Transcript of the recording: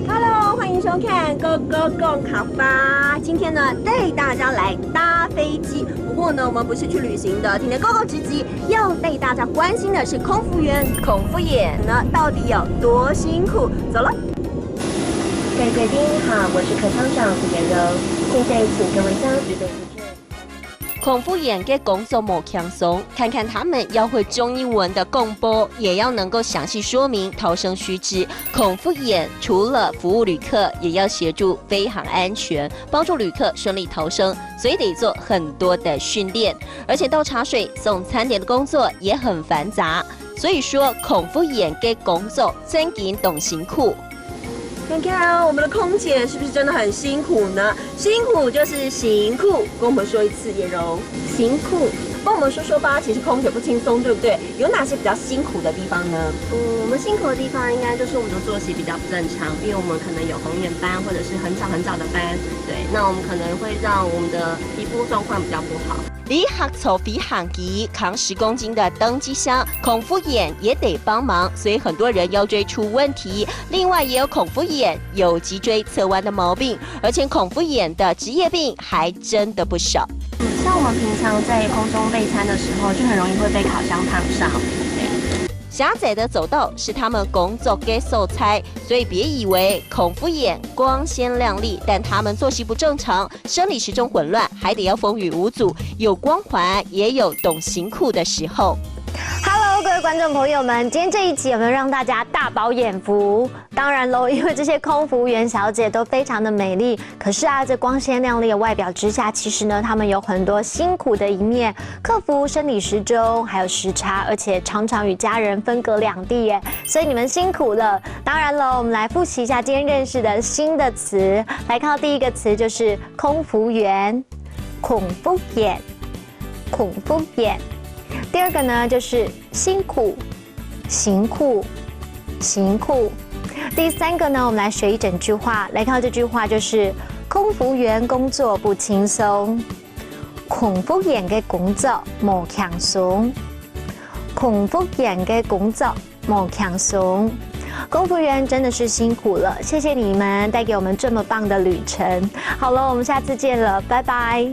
Hello， 欢迎收看《Go Go Go 卡巴》。今天呢，带大家来搭飞机。不过呢，我们不是去旅行的。今天 Go Go 直击要带大家关心的是空服员、空服眼呢，到底有多辛苦？走了。各位贵宾好，我是客舱长胡延柔，现在请各位搭直飞机。空服员嘅工作冇轻松，看看他们要会中英文的共播，也要能够详细说明逃生须知。空服员除了服务旅客，也要协助飞航安全，帮助旅客顺利逃生，所以得做很多的训练。而且倒茶水、送餐点的工作也很繁杂，所以说空服员嘅工作真紧懂辛苦。看看我们的空姐是不是真的很辛苦呢？辛苦就是行苦，跟我们说一次，叶柔。行苦，帮我们说说吧。其实空姐不轻松，对不对？有哪些比较辛苦的地方呢？我们辛苦的地方应该就是我们的作息比较不正常，因为我们可能有红眼班或者是很早的班，对，那我们可能会让我们的皮肤状况比较不好。离客坐飞航机扛10公斤的登机箱，空服员也得帮忙，所以很多人腰椎出问题。另外也有空服员有脊椎侧弯的毛病，而且空服员的职业病还真的不少。像我们平常在空中备餐的时候，就很容易会被烤箱烫伤。狭窄的走道是他们工作嘅素材，所以别以为空服员光鲜亮丽，但他们作息不正常，生理时钟混乱，还得要风雨无阻，有光环，也有懂辛苦的时候。Hello， 各位观众朋友们，今天这一集有没有让大家大饱眼福？当然喽，因为这些空服员小姐都非常的美丽。可是啊，这光鲜亮丽的外表之下，其实呢，她们有很多辛苦的一面，克服生理时钟，还有时差，而且常常与家人分隔两地耶。所以你们辛苦了。当然喽，我们来复习一下今天认识的新的词。来看到第一个词就是空服员，空服员，空服员。第二个呢就是辛苦，辛苦，辛苦。第三个呢，我们来学一整句话。来看到这句话就是空服员工作不轻松，空服员嘅工作冇轻松，空服员嘅工作冇轻松。空服员真的是辛苦了，谢谢你们带给我们这么棒的旅程。好了，我们下次见了，拜拜。